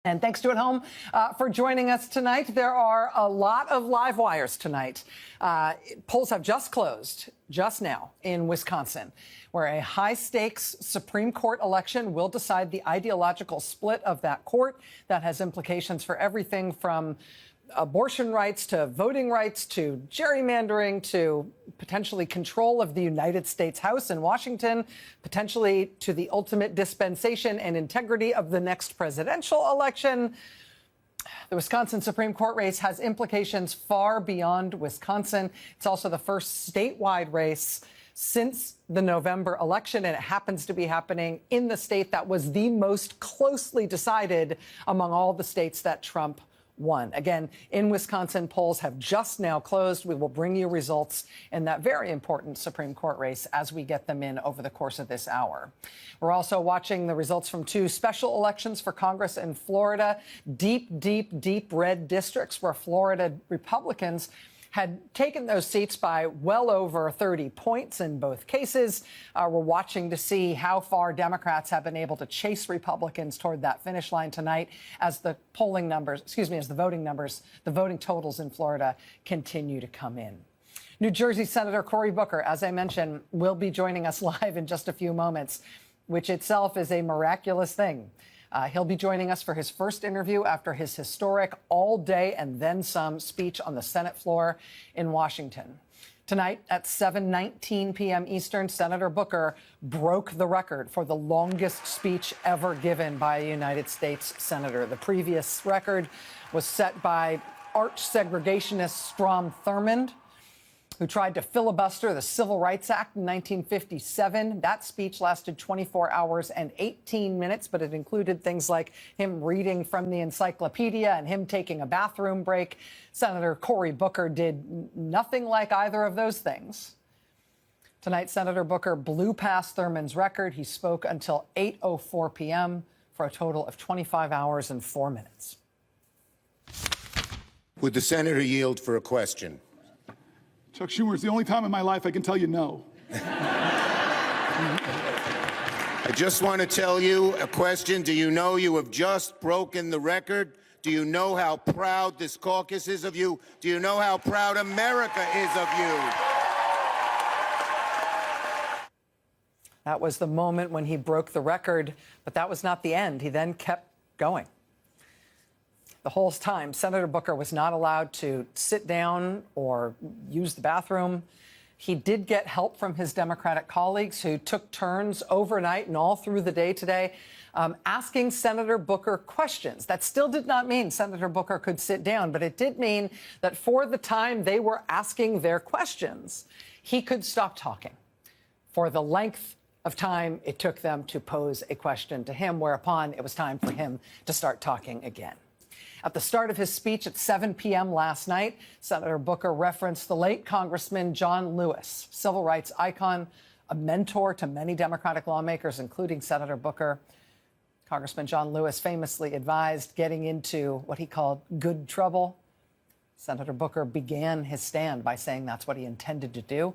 And thanks to At Home for joining us tonight. There are a lot of live wires tonight. Polls have just closed just now in Wisconsin, where a high-stakes Supreme Court election will decide the ideological split of that court. That has implications for everything from abortion rights to voting rights to gerrymandering to potentially control of the United States House in Washington, potentially to the ultimate dispensation and integrity of the next presidential election. The Wisconsin Supreme Court race has implications far beyond Wisconsin. It's also the first statewide race since the November election, and it happens to be happening in the state that was the most closely decided among all the states that Trump won. Again, in Wisconsin, polls have just now closed. We will bring you results in that very important Supreme Court race as we get them in over the course of this hour. We're also watching the results from two special elections for Congress in Florida, deep red districts where Florida Republicans had taken those seats by well over 30 points in both cases. We're watching to see how far Democrats have been able to chase Republicans toward that finish line tonight as the voting numbers, the voting totals in Florida continue to come in. New Jersey Senator Cory Booker, as I mentioned, will be joining us live in just a few moments, which itself is a miraculous thing. He'll be joining us for his first interview after his historic all-day and then some speech on the Senate floor in Washington. Tonight at 7:19 p.m. Eastern, Senator Booker broke the record for the longest speech ever given by a United States senator. The previous record was set by arch segregationist Strom Thurmond, who tried to filibuster the Civil Rights Act in 1957. That speech lasted 24 hours and 18 minutes, but it included things like him reading from the encyclopedia and him taking a bathroom break. Senator Cory Booker did nothing like either of those things. Tonight, Senator Booker blew past Thurmond's record. He spoke until 8:04 p.m. for a total of 25 hours and 4 minutes. Would the senator yield for a question? Chuck Schumer, it's the only time in my life I can tell you no. I just want to tell you a question. Do you know you have just broken the record? Do you know how proud this caucus is of you? Do you know how proud America is of you? That was the moment when he broke the record, but that was not the end. He then kept going. The whole time, Senator Booker was not allowed to sit down or use the bathroom. He did get help from his Democratic colleagues who took turns overnight and all through the day today asking Senator Booker questions. That still did not mean Senator Booker could sit down, but it did mean that for the time they were asking their questions, he could stop talking for the length of time it took them to pose a question to him, whereupon it was time for him to start talking again. At the start of his speech at 7 p.m. last night, Senator Booker referenced the late Congressman John Lewis, civil rights icon, a mentor to many Democratic lawmakers, including Senator Booker. Congressman John Lewis famously advised getting into what he called good trouble. Senator Booker began his stand by saying that's what he intended to do.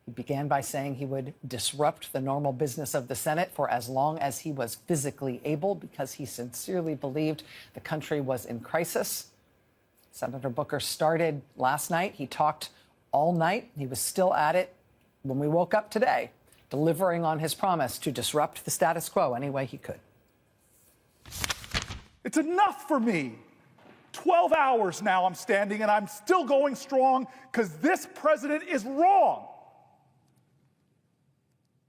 He began by saying he would disrupt the normal business of the Senate for as long as he was physically able because he sincerely believed the country was in crisis. Senator Booker started last night. He talked all night. He was still at it when we woke up today, delivering on his promise to disrupt the status quo any way he could. It's enough for me. 12 hours now I'm standing and I'm still going strong because this president is wrong.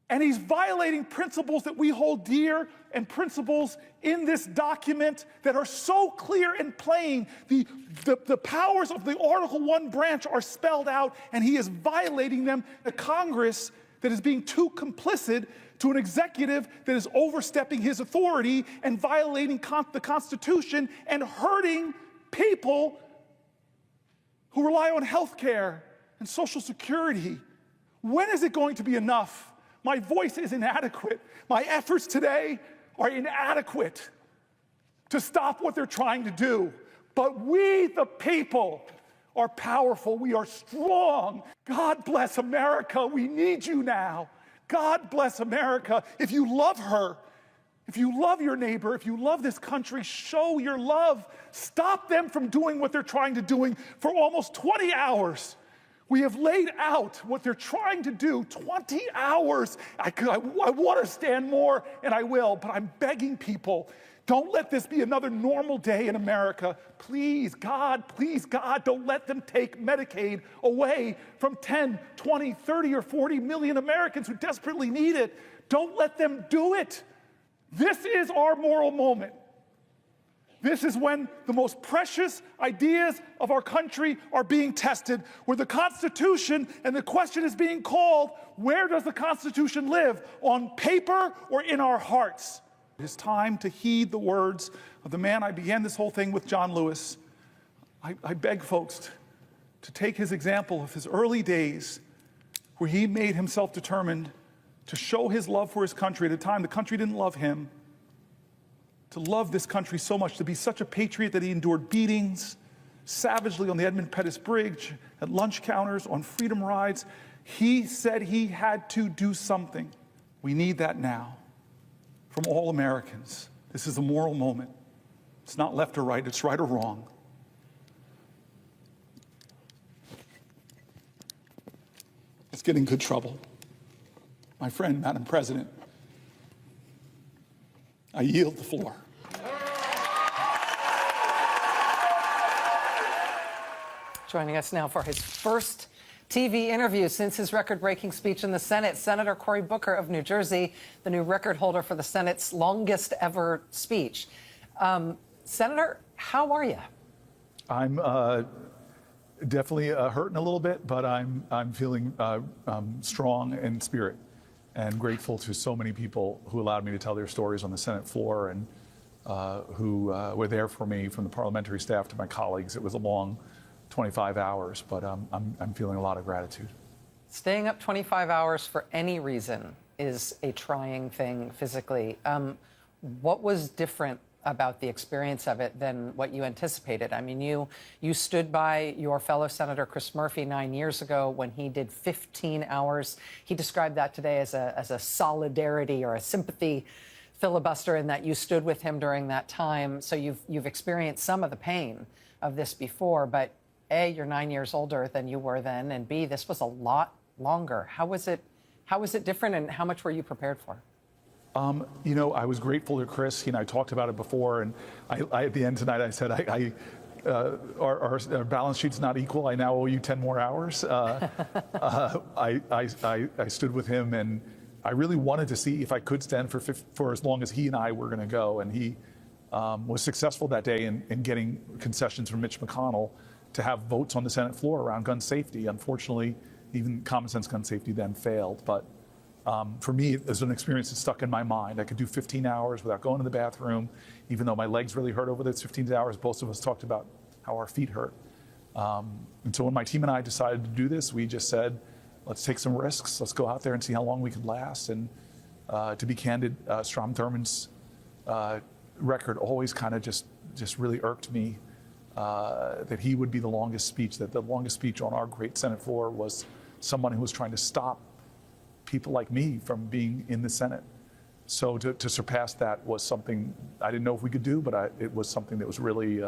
And he's violating principles that we hold dear and principles in this document that are so clear and plain. The powers of the Article 1 branch are spelled out, and he is violating them. A Congress that is being too complicit to an executive that is overstepping his authority and violating the Constitution and hurting people who rely on health care and Social Security. When is it going to be enough? My voice is inadequate. My efforts today are inadequate to stop what they're trying to do. But we, the people, are powerful. We are strong. God bless America. We need you now. God bless America. If you love her, If you love your neighbor, if you love this country, show your love. Stop them from doing what they're trying to do. For almost 20 hours, we have laid out what they're trying to do. 20 hours. I want to stand more, and I will, but I'm begging people, don't let this be another normal day in America. Please, God, don't let them take Medicaid away from 10, 20, 30, or 40 million Americans who desperately need it. Don't let them do it. This is our moral moment. This is when the most precious ideas of our country are being tested, where the Constitution, and the question is being called, where does the Constitution live? On paper or in our hearts? It is time to heed the words of the man I began this whole thing with, John Lewis. I beg folks to take his example of his early days, where he made himself determined to show his love for his country at a time the country didn't love him, to love this country so much, to be such a patriot that he endured beatings savagely on the Edmund Pettus Bridge, at lunch counters, on freedom rides. He said he had to do something. We need that now from all Americans. This is a moral moment. It's not left or right, it's right or wrong. Let's get in good trouble. My friend, Madam President, I yield the floor. Joining us now for his first TV interview since his record-breaking speech in the Senate, Senator Cory Booker of New Jersey, the new record holder for the Senate's longest ever speech. Senator, how are you? I'm definitely hurting a little bit, but I'm feeling strong in spirit and grateful to so many people who allowed me to tell their stories on the Senate floor and who were there for me, from the parliamentary staff to my colleagues. It was a long 25 hours, but I'm feeling a lot of gratitude. Staying up 25 hours for any reason is a trying thing physically. What was different about the experience of it than what you anticipated? I mean, you stood by your fellow Senator Chris Murphy 9 years ago when he did 15 hours. He described that today as a solidarity or a sympathy filibuster, in that you stood with him during that time. So you've experienced some of the pain of this before, but A, you're 9 years older than you were then, and B, this was a lot longer. How was it different, and how much were you prepared for? You know, I was grateful to Chris. He and I talked about it before, and I at the end tonight, I said, our balance sheet's not equal. I now owe you 10 more hours. I stood with him, and I really wanted to see if I could stand for as long as he and I were going to go. And he was successful that day in getting concessions from Mitch McConnell to have votes on the Senate floor around gun safety. Unfortunately, even common sense gun safety then failed. But for me, it was an experience that stuck in my mind. I could do 15 hours without going to the bathroom, even though my legs really hurt over those 15 hours. Both of us talked about how our feet hurt. And so when my team and I decided to do this, we just said, let's take some risks. Let's go out there and see how long we could last. And to be candid, Strom Thurmond's record always kind of just really irked me, that he would be the longest speech, that the longest speech on our great Senate floor was someone who was trying to stop people like me from being in the Senate. So to surpass that was something I didn't know if we could do, but it was something that was really,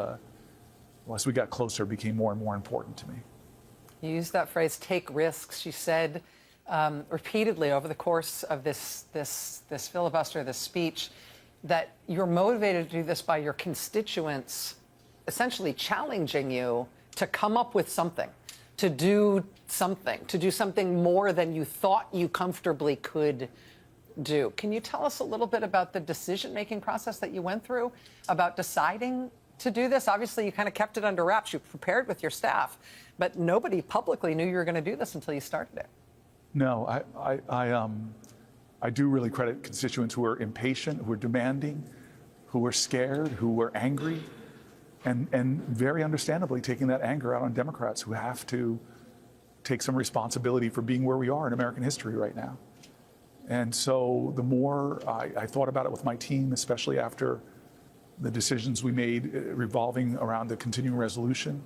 as we got closer, became more and more important to me. You used that phrase, take risks. She said repeatedly over the course of this filibuster, this speech, that you're motivated to do this by your constituents essentially challenging you to come up with something, to do something more than you thought you comfortably could do. Can you tell us a little bit about the decision-making process that you went through about deciding to do this? Obviously, you kind of kept it under wraps. You prepared with your staff, but nobody publicly knew you were going to do this until you started it. No, I do really credit constituents who are impatient, who are demanding, who are scared, who are angry, and very understandably taking that anger out on Democrats who have to take some responsibility for being where we are in American history right now. And so the more I thought about it with my team, especially after the decisions we made revolving around the continuing resolution,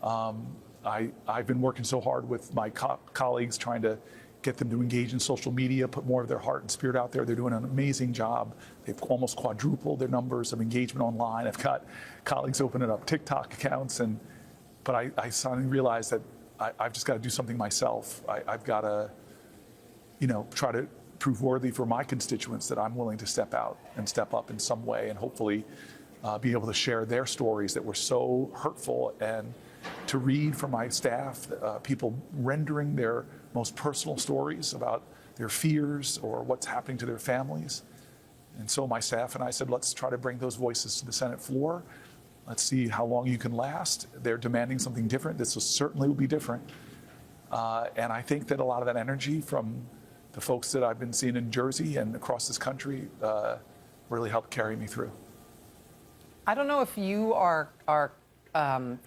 I've been working so hard with my colleagues trying to get them to engage in social media, put more of their heart and spirit out there. They're doing an amazing job. They've almost quadrupled their numbers of engagement online. I've got colleagues opening up TikTok accounts, but I suddenly realized that I've just got to do something myself. I've got to, try to prove worthy for my constituents that I'm willing to step out and step up in some way, and hopefully be able to share their stories that were so hurtful, and to read from my staff, people rendering their most personal stories about their fears or what's happening to their families. And so my staff and I said, let's try to bring those voices to the Senate floor. Let's see how long you can last. They're demanding something different. This certainly will be different. And I think that a lot of that energy from the folks that I've been seeing in Jersey and across this country really helped carry me through. I don't know if you are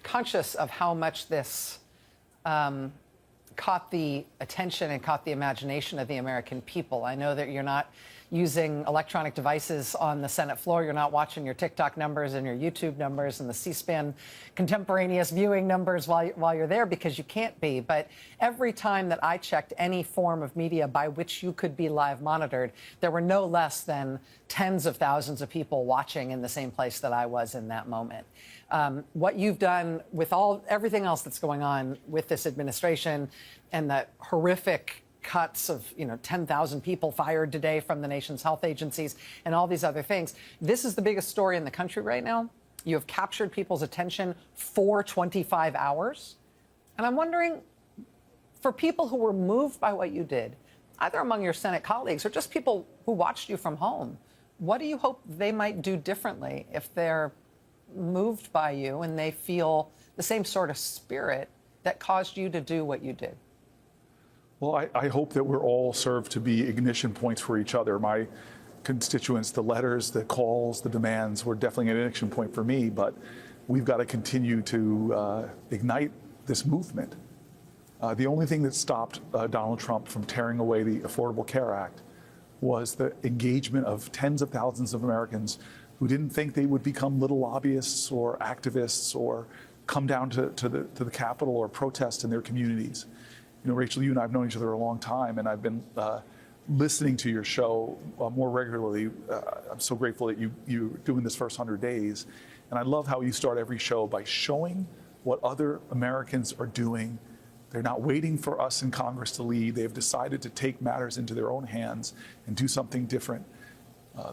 conscious of how much this caught the attention and caught the imagination of the American people. I know that you're not using electronic devices on the Senate floor. You're not watching your TikTok numbers and your YouTube numbers and the C-SPAN contemporaneous viewing numbers while you're there, because you can't be. But every time that I checked any form of media by which you could be live monitored, there were no less than tens of thousands of people watching in the same place that I was in that moment. What you've done with everything else that's going on with this administration and the horrific cuts of 10,000 people fired today from the nation's health agencies and all these other things. This is the biggest story in the country right now. You have captured people's attention for 25 hours. And I'm wondering, for people who were moved by what you did, either among your Senate colleagues or just people who watched you from home, what do you hope they might do differently if they're moved by you and they feel the same sort of spirit that caused you to do what you did? Well, I hope that we're all served to be ignition points for each other. My constituents, the letters, the calls, the demands were definitely an ignition point for me, but we've got to continue to ignite this movement. The only thing that stopped Donald Trump from tearing away the Affordable Care Act was the engagement of tens of thousands of Americans who didn't think they would become little lobbyists or activists or come down to the Capitol or protest in their communities. Rachel, you and I have known each other a long time, and I've been listening to your show more regularly. I'm so grateful that you're doing this first 100 days. And I love how you start every show by showing what other Americans are doing. They're not waiting for us in Congress to lead. They've decided to take matters into their own hands and do something different.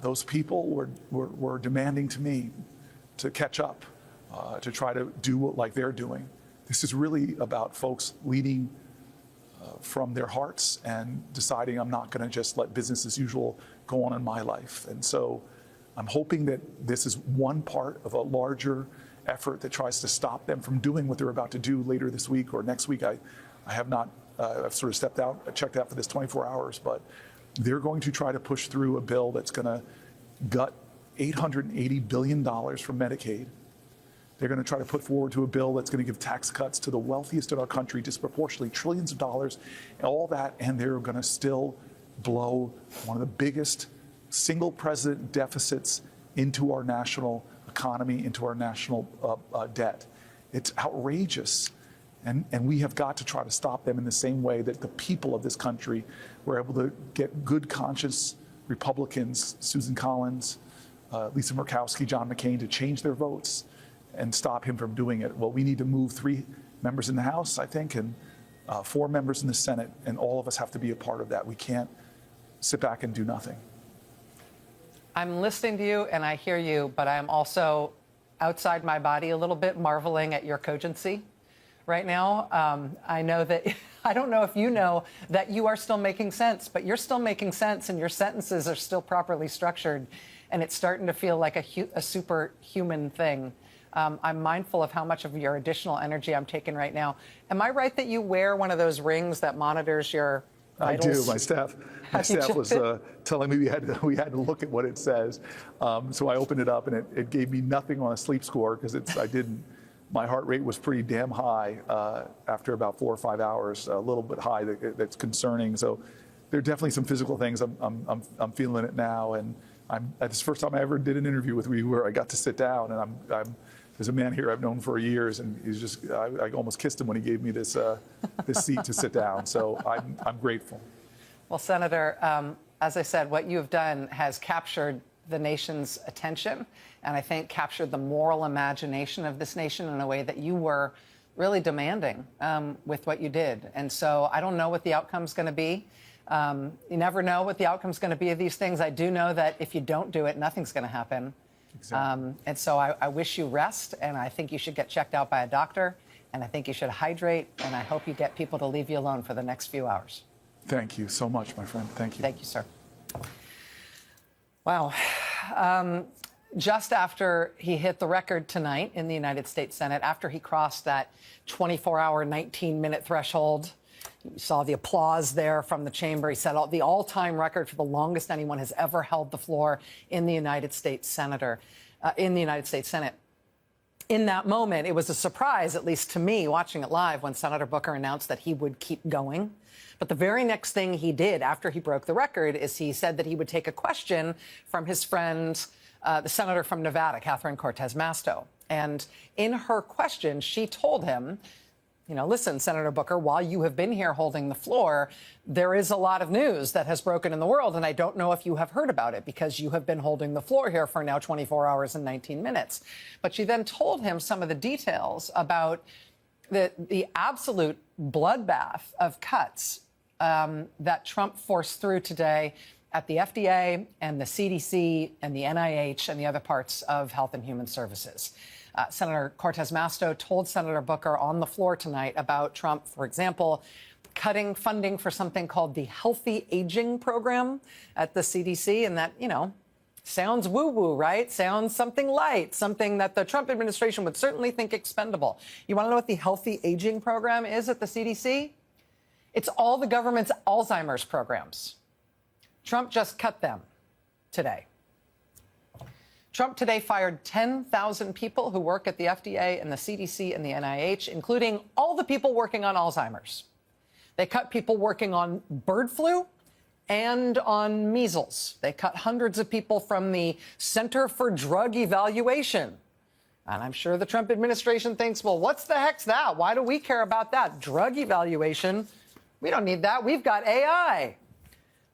Those people were demanding to me to catch up, to try to do like they're doing. This is really about folks leading from their hearts and deciding I'm not going to just let business as usual go on in my life. And so I'm hoping that this is one part of a larger effort that tries to stop them from doing what they're about to do later this week or next week. I have not, I've sort of checked out for this 24 hours, but they're going to try to push through a bill that's going to gut $880 billion from Medicaid. They're going to try to put forward to a bill that's going to give tax cuts to the wealthiest in our country, disproportionately trillions of dollars, and all that, and they're going to still blow one of the biggest single president deficits into our national economy, into our national debt. It's outrageous. And we have got to try to stop them in the same way that the people of this country were able to get good conscious Republicans, Susan Collins, Lisa Murkowski, John McCain, to change their votes and stop him from doing it. Well, we need to move 3 members in the House, I think, and 4 members in the Senate, and all of us have to be a part of that. We can't sit back and do nothing. I'm listening to you and I hear you, but I'm also outside my body a little bit, marveling at your cogency right now. I know that, I don't know if you know that you are still making sense, but you're still making sense and your sentences are still properly structured, and it's starting to feel like a superhuman thing. I'm mindful of how much of your additional energy I'm taking right now. Am I right that you wear one of those rings that monitors your vitals? I do. My staff was telling me we had to look at what it says. So I opened it up, and it gave me nothing on a sleep score because I didn't. My heart rate was pretty damn high after about 4 or 5 hours, a little bit high. That's concerning. So there are definitely some physical things. I'm feeling it now, and this is the first time I ever did an interview with you where I got to sit down, and I'm there's a man here I've known for years, and he's just, I almost kissed him when he gave me this, this seat to sit down. So I'm grateful. Well, Senator, as I said, what you have done has captured the nation's attention, and I think captured the moral imagination of this nation in a way that you were really demanding with what you did. And so I don't know what the outcome's going to be. You never know what the outcome's going to be of these things. I do know that if you don't do it, nothing's going to happen. Exactly. And so I wish you rest, and I think you should get checked out by a doctor, and I think you should hydrate, and I hope you get people to leave you alone for the next few hours. Thank you so much, my friend. Thank you. Thank you, sir. Wow. Just after he hit the record tonight in the United States Senate, after he crossed that 24-hour, 19-minute threshold, you saw the applause there from the chamber. He set the all-time record for the longest anyone has ever held the floor in the United States Senate. In that moment, it was a surprise, at least to me, watching it live, when Senator Booker announced that he would keep going. But the very next thing he did after he broke the record is he said that he would take a question from his friend, the senator from Nevada, Catherine Cortez Masto. And in her question, she told him, you know, listen, Senator Booker, while you have been here holding the floor, there is a lot of news that has broken in the world, and I don't know if you have heard about it because you have been holding the floor here for now 24 hours and 19 minutes. But she then told him some of the details about the absolute bloodbath of cuts that Trump forced through today at the FDA and the CDC and the NIH and the other parts of Health and Human Services. Senator Cortez Masto told Senator Booker on the floor tonight about Trump, for example, cutting funding for something called the Healthy Aging Program at the CDC. And that, you know, sounds woo-woo, right? Sounds something light, something that the Trump administration would certainly think expendable. You want to know what the Healthy Aging Program is at the CDC? It's all the government's Alzheimer's programs. Trump just cut them today. Trump today fired 10,000 people who work at the FDA and the CDC and the NIH, including all the people working on Alzheimer's. They cut people working on bird flu and on measles. They cut hundreds of people from the Center for Drug Evaluation. And I'm sure the Trump administration thinks, well, what's the heck's that? Why do we care about that? Drug evaluation? We don't need that. We've got AI.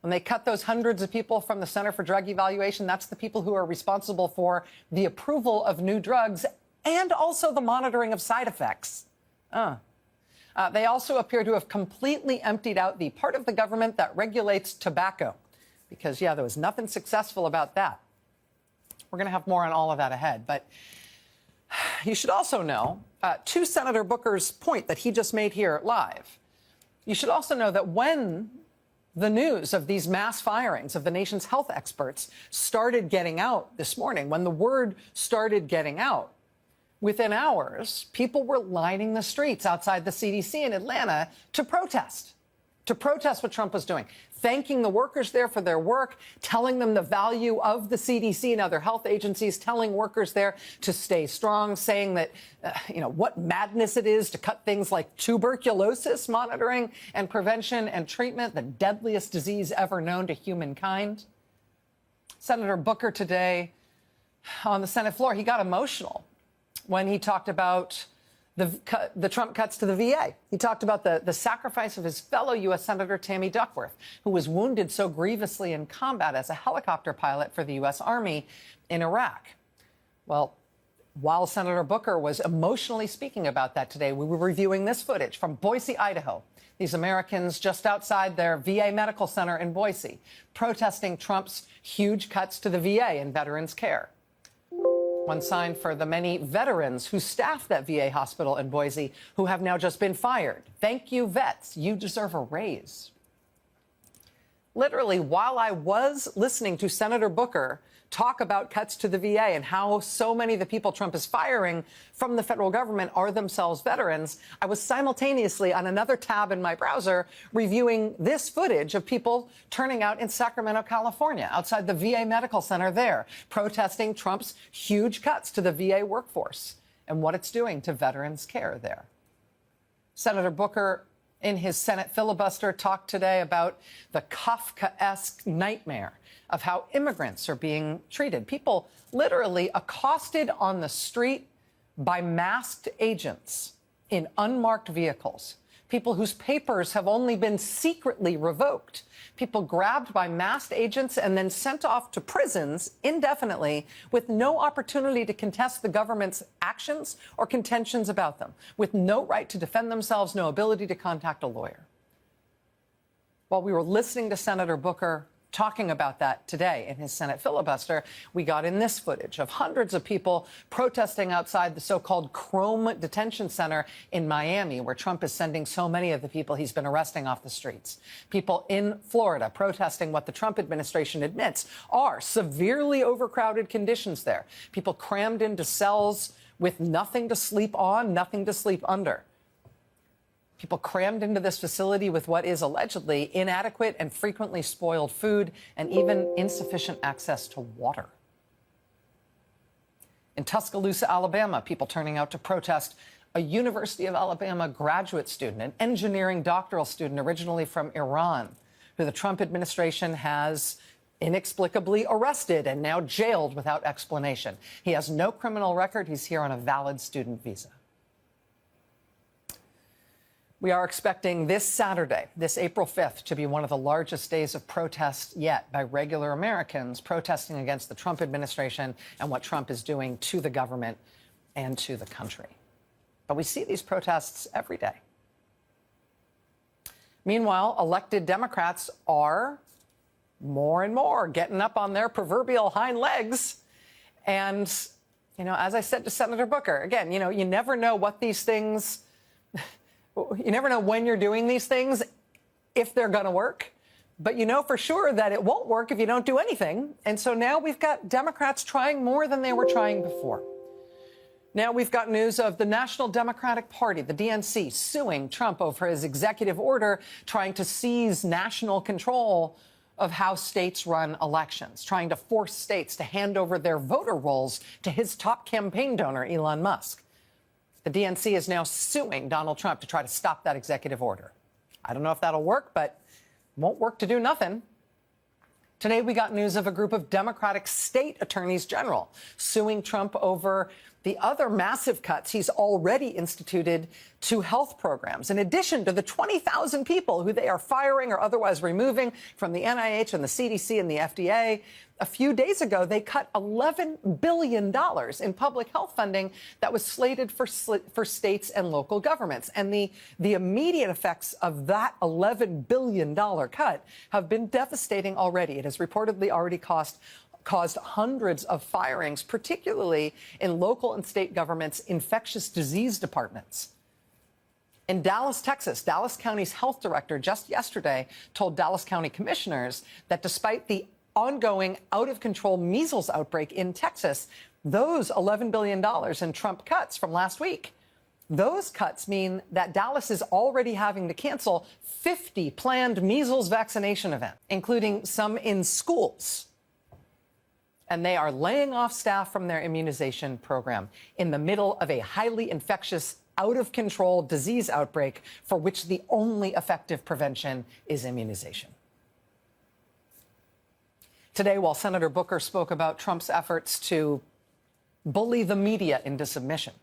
When they cut those hundreds of people from the Center for Drug Evaluation, that's the people who are responsible for the approval of new drugs and also the monitoring of side effects. They also appear to have completely emptied out the part of the government that regulates tobacco, because, yeah, there was nothing successful about that. We're going to have more on all of that ahead. But you should also know, to Senator Booker's point that he just made here live, you should also know that when the news of these mass firings of the nation's health experts started getting out this morning, when the word started getting out, within hours, people were lining the streets outside the CDC in Atlanta to protest what Trump was doing, thanking the workers there for their work, telling them the value of the CDC and other health agencies, telling workers there to stay strong, saying that, what madness it is to cut things like tuberculosis monitoring and prevention and treatment, the deadliest disease ever known to humankind. Senator Booker today on the Senate floor, he got emotional when he talked about the Trump cuts to the VA. He talked about the sacrifice of his fellow U.S. Senator Tammy Duckworth, who was wounded so grievously in combat as a helicopter pilot for the U.S. Army in Iraq. Well, while Senator Booker was emotionally speaking about that today, we were reviewing this footage from Boise, Idaho. These Americans just outside their VA medical center in Boise, protesting Trump's huge cuts to the VA and veterans' care. One sign for the many veterans who staff that VA hospital in Boise who have now just been fired. Thank you, vets. You deserve a raise. Literally, while I was listening to Senator Booker talk about cuts to the VA and how so many of the people Trump is firing from the federal government are themselves veterans, I was simultaneously on another tab in my browser reviewing this footage of people turning out in Sacramento, California, outside the VA medical center there, protesting Trump's huge cuts to the VA workforce and what it's doing to veterans' care there. Senator Booker, in his Senate filibuster, talked today about the Kafkaesque nightmare of how immigrants are being treated. People literally accosted on the street by masked agents in unmarked vehicles, people whose papers have only been secretly revoked, people grabbed by masked agents and then sent off to prisons indefinitely with no opportunity to contest the government's actions or contentions about them, with no right to defend themselves, no ability to contact a lawyer. While we were listening to Senator Booker talking about that today in his Senate filibuster, we got in this footage of hundreds of people protesting outside the so-called Chrome Detention Center in Miami, where Trump is sending so many of the people he's been arresting off the streets. People in Florida protesting what the Trump administration admits are severely overcrowded conditions there. People crammed into cells with nothing to sleep on, nothing to sleep under. People crammed into this facility with what is allegedly inadequate and frequently spoiled food and even insufficient access to water. In Tuscaloosa, Alabama, people turning out to protest a University of Alabama graduate student, an engineering doctoral student originally from Iran, who the Trump administration has inexplicably arrested and now jailed without explanation. He has no criminal record. He's here on a valid student visa. We are expecting this Saturday, this April 5th, to be one of the largest days of protest yet by regular Americans protesting against the Trump administration and what Trump is doing to the government and to the country. But we see these protests every day. Meanwhile, elected Democrats are more and more getting up on their proverbial hind legs. And, as I said to Senator Booker, again, you never know what these things... You never know when you're doing these things, if they're going to work. But you know for sure that it won't work if you don't do anything. And so now we've got Democrats trying more than they were trying before. Now we've got news of the National Democratic Party, the DNC, suing Trump over his executive order trying to seize national control of how states run elections, trying to force states to hand over their voter rolls to his top campaign donor, Elon Musk. The DNC is now suing Donald Trump to try to stop that executive order. I don't know if that'll work, but it won't work to do nothing. Today, we got news of a group of Democratic state attorneys general suing Trump over the other massive cuts he's already instituted to health programs, in addition to the 20,000 people who they are firing or otherwise removing from the NIH and the CDC and the FDA. A few days ago, they cut $11 billion in public health funding that was slated for states and local governments. And the immediate effects of that $11 billion cut have been devastating already. It has reportedly already caused hundreds of firings, particularly in local and state governments' infectious disease departments. In Dallas, Texas, Dallas County's health director just yesterday told Dallas County commissioners that despite the ongoing out-of-control measles outbreak in Texas, those $11 billion in Trump cuts from last week, those cuts mean that Dallas is already having to cancel 50 planned measles vaccination events, including some in schools. And they are laying off staff from their immunization program in the middle of a highly infectious, out-of-control disease outbreak for which the only effective prevention is immunization. Today, while Senator Booker spoke about Trump's efforts to bully the media into submission,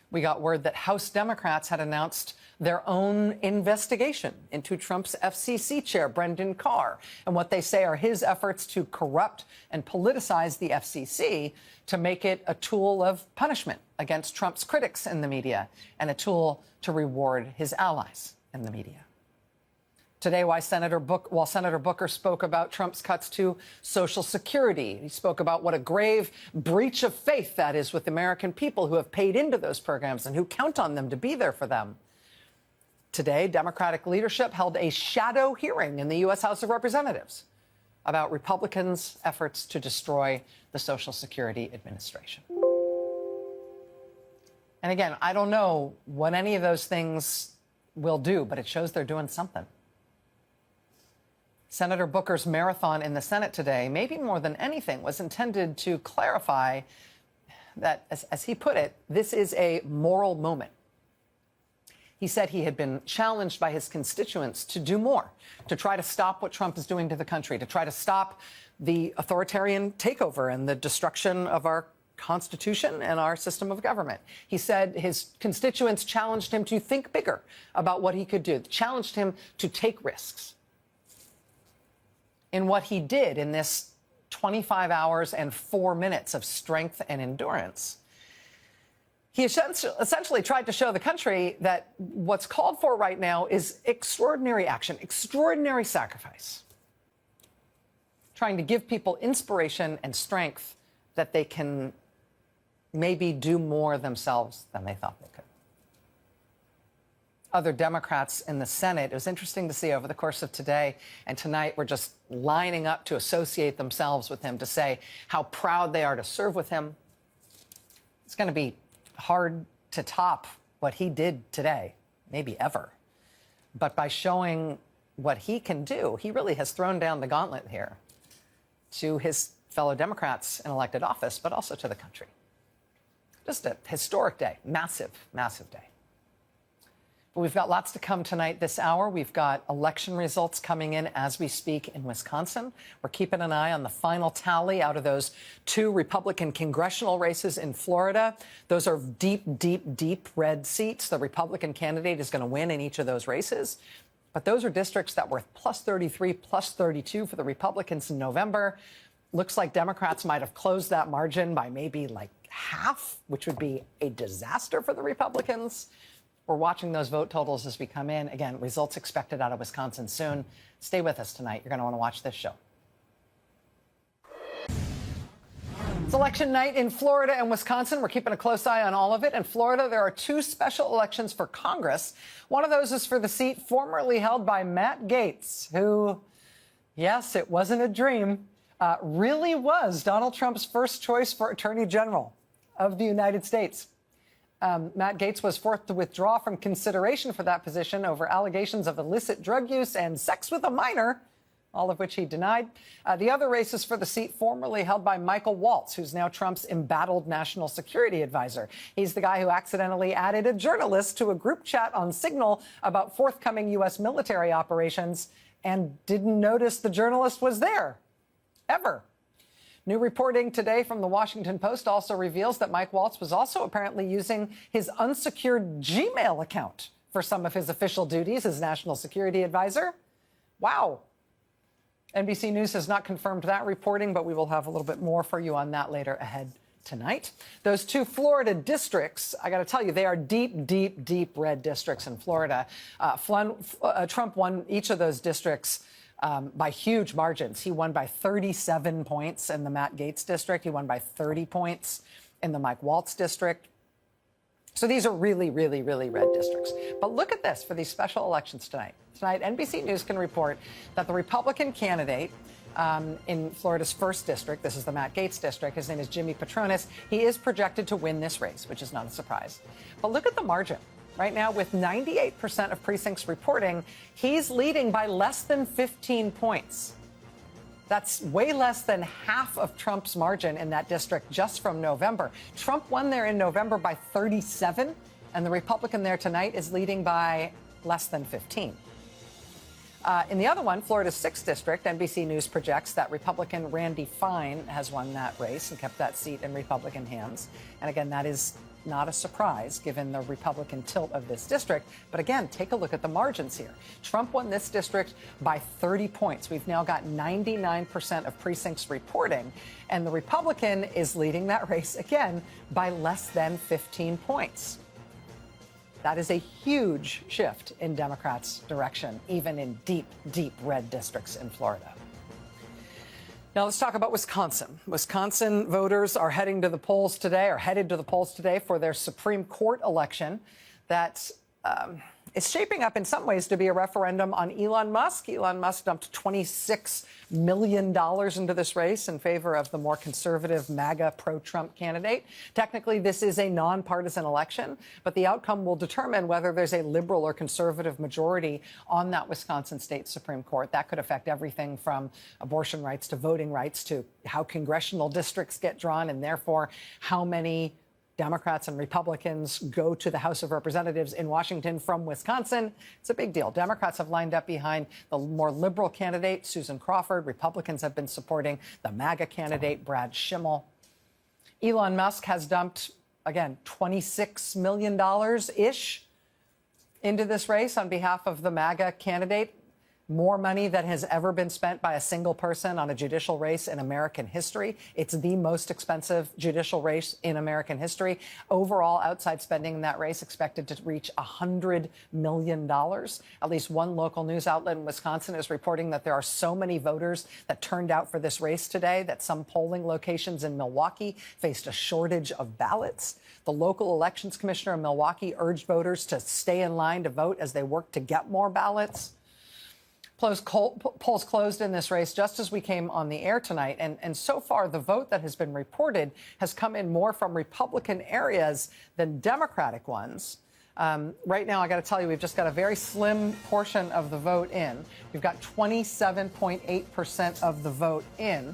we got word that House Democrats had announced their own investigation into Trump's FCC chair, Brendan Carr, and what they say are his efforts to corrupt and politicize the FCC to make it a tool of punishment against Trump's critics in the media and a tool to reward his allies in the media. Today, while Senator Booker spoke about Trump's cuts to Social Security, he spoke about what a grave breach of faith that is with American people who have paid into those programs and who count on them to be there for them. Today, Democratic leadership held a shadow hearing in the U.S. House of Representatives about Republicans' efforts to destroy the Social Security Administration. And again, I don't know what any of those things will do, but it shows they're doing something. Senator Booker's marathon in the Senate today, maybe more than anything, was intended to clarify that, as he put it, this is a moral moment. He said he had been challenged by his constituents to do more, to try to stop what Trump is doing to the country, to try to stop the authoritarian takeover and the destruction of our Constitution and our system of government. He said his constituents challenged him to think bigger about what he could do, challenged him to take risks. In what he did in this 25 hours and 4 minutes of strength and endurance, he essentially tried to show the country that what's called for right now is extraordinary action, extraordinary sacrifice, trying to give people inspiration and strength that they can maybe do more themselves than they thought they could. Other Democrats in the Senate, it was interesting to see over the course of today and tonight, were just lining up to associate themselves with him, to say how proud they are to serve with him. It's going to be hard to top what he did today, maybe ever. But by showing what he can do, he really has thrown down the gauntlet here to his fellow Democrats in elected office, but also to the country. Just a historic day, massive, massive day. But we've got lots to come tonight this hour. We've got election results coming in as we speak in Wisconsin. We're keeping an eye on the final tally out of those 2 Republican congressional races in Florida. Those are deep, deep, deep red seats. The Republican candidate is going to win in each of those races. But those are districts that were plus 33, plus 32 for the Republicans in November. Looks like Democrats might have closed that margin by maybe like half, which would be a disaster for the Republicans. We're watching those vote totals as we come in. Again, results expected out of Wisconsin soon. Stay with us tonight. You're going to want to watch this show. It's election night in Florida and Wisconsin. We're keeping a close eye on all of it. In Florida, there are 2 special elections for Congress. One of those is for the seat formerly held by Matt Gaetz, who, yes, it wasn't a dream, really was Donald Trump's first choice for Attorney General of the United States. Matt Gaetz was forced to withdraw from consideration for that position over allegations of illicit drug use and sex with a minor, all of which he denied. The other race is for the seat formerly held by Michael Waltz, who's now Trump's embattled national security advisor. He's the guy who accidentally added a journalist to a group chat on Signal about forthcoming U.S. military operations and didn't notice the journalist was there, ever. New reporting today from the Washington Post also reveals that Mike Waltz was also apparently using his unsecured Gmail account for some of his official duties as national security advisor. Wow. NBC News has not confirmed that reporting, but we will have a little bit more for you on that later ahead tonight. Those 2 Florida districts, I got to tell you, they are deep, deep, deep red districts in Florida. Trump won each of those districts by huge margins. He won by 37 points in the Matt Gaetz district. He won by 30 points in the Mike Waltz district. So these are really, really, really red districts. But look at this for these special elections tonight. Tonight, NBC News can report that the Republican candidate in Florida's 1st district, this is the Matt Gaetz district, his name is Jimmy Patronis, he is projected to win this race, which is not a surprise. But look at the margin. Right now, with 98% of precincts reporting, he's leading by less than 15 points. That's way less than half of Trump's margin in that district just from November. Trump won there in November by 37, and the Republican there tonight is leading by less than 15. In the other one, Florida's 6th district, NBC News projects that Republican Randy Fine has won that race and kept that seat in Republican hands. And again, that is not a surprise given the Republican tilt of this district. But again, take a look at the margins here. Trump won this district by 30 points. We've now got 99% of precincts reporting, and the Republican is leading that race again by less than 15 points. That is a huge shift in Democrats' direction, even in deep, deep red districts in Florida. Now let's talk about Wisconsin. Wisconsin voters are headed to the polls today for their Supreme Court election that is shaping up in some ways to be a referendum on Elon Musk. Elon Musk dumped $26 million into this race in favor of the more conservative MAGA pro-Trump candidate. Technically, this is a nonpartisan election, but the outcome will determine whether there's a liberal or conservative majority on that Wisconsin State Supreme Court. That could affect everything from abortion rights to voting rights to how congressional districts get drawn and therefore how many Democrats and Republicans go to the House of Representatives in Washington from Wisconsin. It's a big deal. Democrats have lined up behind the more liberal candidate, Susan Crawford. Republicans have been supporting the MAGA candidate, Brad Schimmel. Elon Musk has dumped, again, $26 million-ish into this race on behalf of the MAGA candidate. More money than has ever been spent by a single person on a judicial race in American history. It's the most expensive judicial race in American history. Overall, outside spending in that race expected to reach $100 million. At least one local news outlet in Wisconsin is reporting that there are so many voters that turned out for this race today that some polling locations in Milwaukee faced a shortage of ballots. The local elections commissioner in Milwaukee urged voters to stay in line to vote as they work to get more ballots. Polls closed in this race just as we came on the air tonight. And so far, the vote that has been reported has come in more from Republican areas than Democratic ones. Right now, I got to tell you, we've just got a very slim portion of the vote in. We've got 27.8% of the vote in.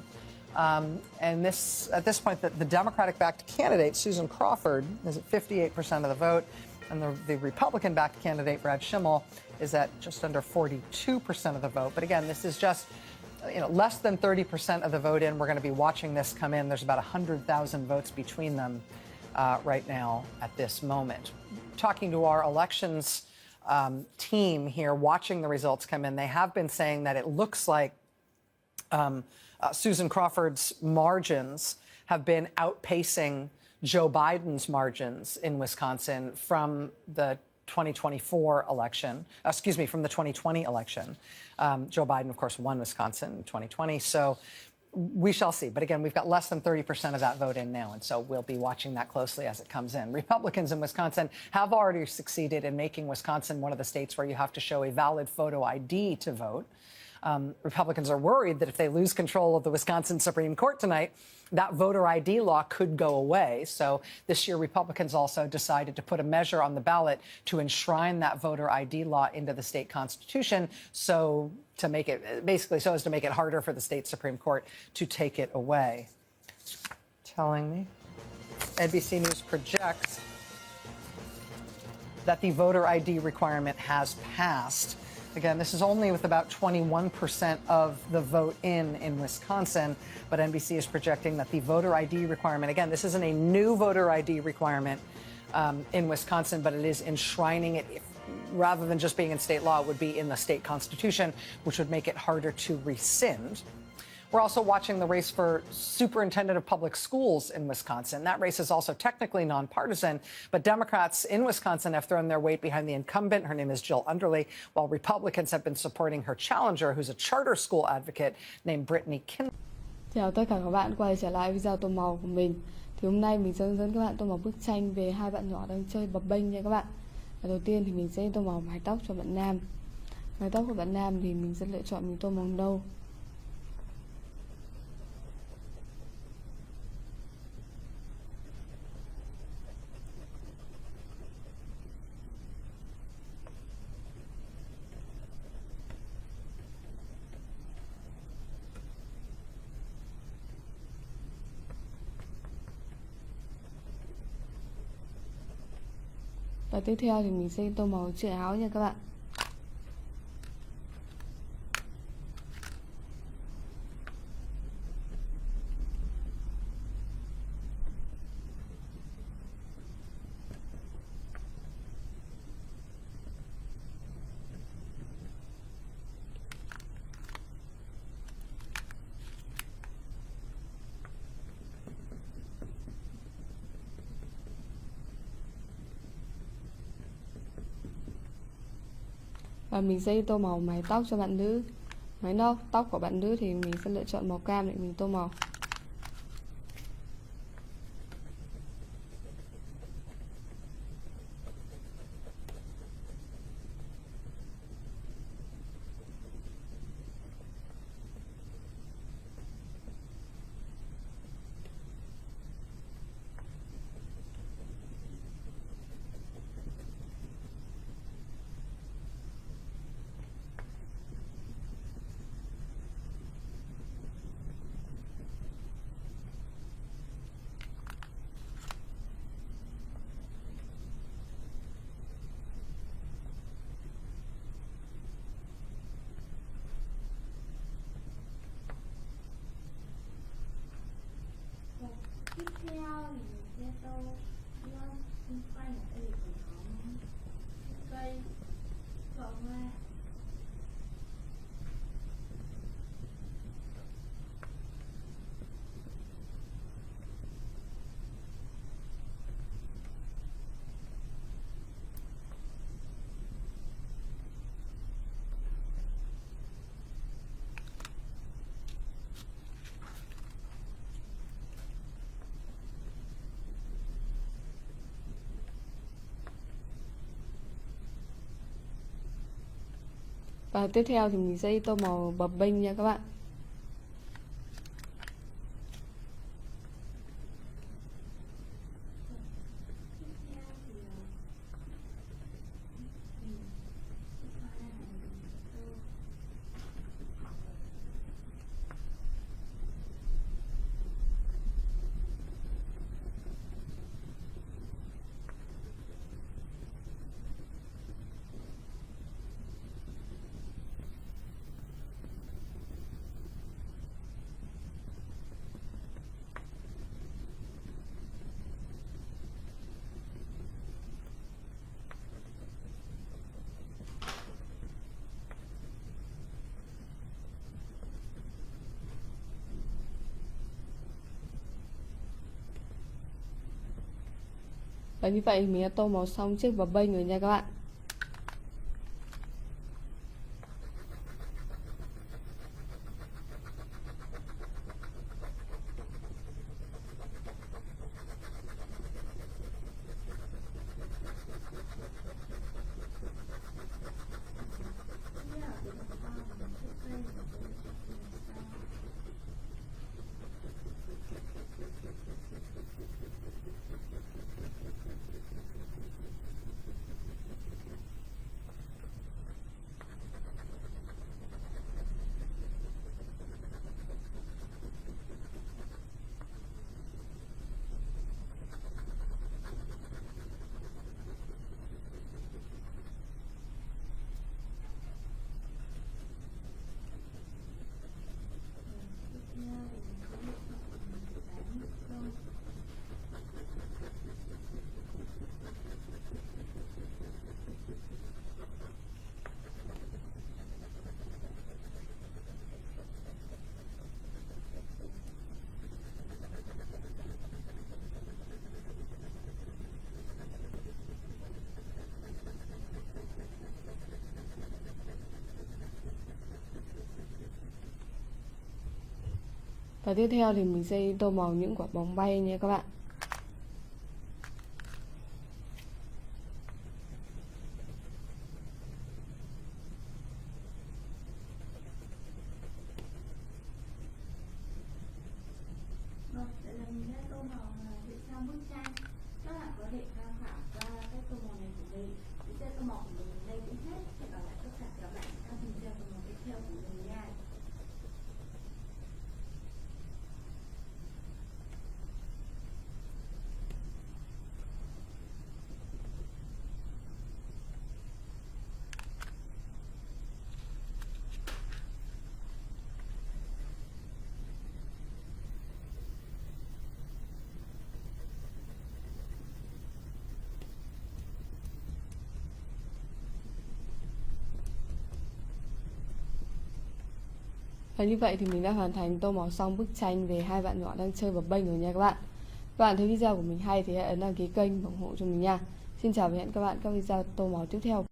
And at this point, the Democratic-backed candidate, Susan Crawford, is at 58% of the vote. And the Republican-backed candidate, Brad Schimmel, is at just under 42% of the vote. But again, this is just less than 30% of the vote in. We're going to be watching this come in. There's about 100,000 votes between them right now at this moment. Talking to our elections team here, watching the results come in, they have been saying that it looks like Susan Crawford's margins have been outpacing Joe Biden's margins in Wisconsin from the 2024 election, from the 2020 election. Joe Biden, of course, won Wisconsin in 2020. So we shall see. But again, we've got less than 30% of that vote in now. And so we'll be watching that closely as it comes in. Republicans in Wisconsin have already succeeded in making Wisconsin one of the states where you have to show a valid photo ID to vote. Republicans are worried that if they lose control of the Wisconsin Supreme Court tonight, that voter ID law could go away. So this year, Republicans also decided to put a measure on the ballot to enshrine that voter ID law into the state constitution, so to make it basically so as to make it harder for the state Supreme Court to take it away. Telling me, NBC News projects that the voter ID requirement has passed. Again, this is only with about 21% of the vote in Wisconsin, but NBC is projecting that the voter ID requirement, again, this isn't a new voter ID requirement in Wisconsin, but it is enshrining it. Rather than just being in state law, it would be in the state constitution, which would make it harder to rescind. We're also watching the race for superintendent of public schools in Wisconsin. That race is also technically nonpartisan, but Democrats in Wisconsin have thrown their weight behind the incumbent. Her name is Jill Underly, while Republicans have been supporting her challenger, who's a charter school advocate named Brittany Kindle. Chào tất cả các bạn quay trở lại video tô màu của mình. Thì hôm nay mình sẽ hướng dẫn các bạn tô màu bức tranh về hai bạn nhỏ đang chơi bập bênh nha các bạn. Và đầu tiên thì mình sẽ tô màu mái tóc cho bạn nam. Mái tóc của bạn nam thì mình sẽ lựa chọn mình tô màu nâu. Và tiếp theo thì mình sẽ tô màu chữ áo nha các bạn. Và mình sẽ tô màu mái tóc cho bạn nữ. Mái tóc của bạn nữ thì mình sẽ lựa chọn màu cam để mình tô màu. theo thì mình sẽ tô nó xung quanh ở đây còn có cây vỏ hoa. Và tiếp theo thì mình sẽ tô màu bập bênh nha các bạn. Và như vậy thì mình đã tô màu xong chiếc bập bênh rồi nha các bạn. Và tiếp theo thì mình sẽ tô màu những quả bóng bay nha các bạn. Vâng, vậy là mình đã tô màu để trong bức tranh. Các bạn có thể tham khảo qua cách tô màu này của mình. Mình sẽ tô màu của mình đây cũng hết. Hẹn gặp lại tất cả các bạn trong video tô màu tiếp theo của mình nha. Và như vậy thì mình đã hoàn thành tô màu xong bức tranh về hai bạn nhỏ đang chơi bập bênh rồi nha các bạn. Các bạn thấy video của mình hay thì hãy ấn đăng ký kênh và ủng hộ cho mình nha. Xin chào và hẹn các bạn các video tô màu tiếp theo.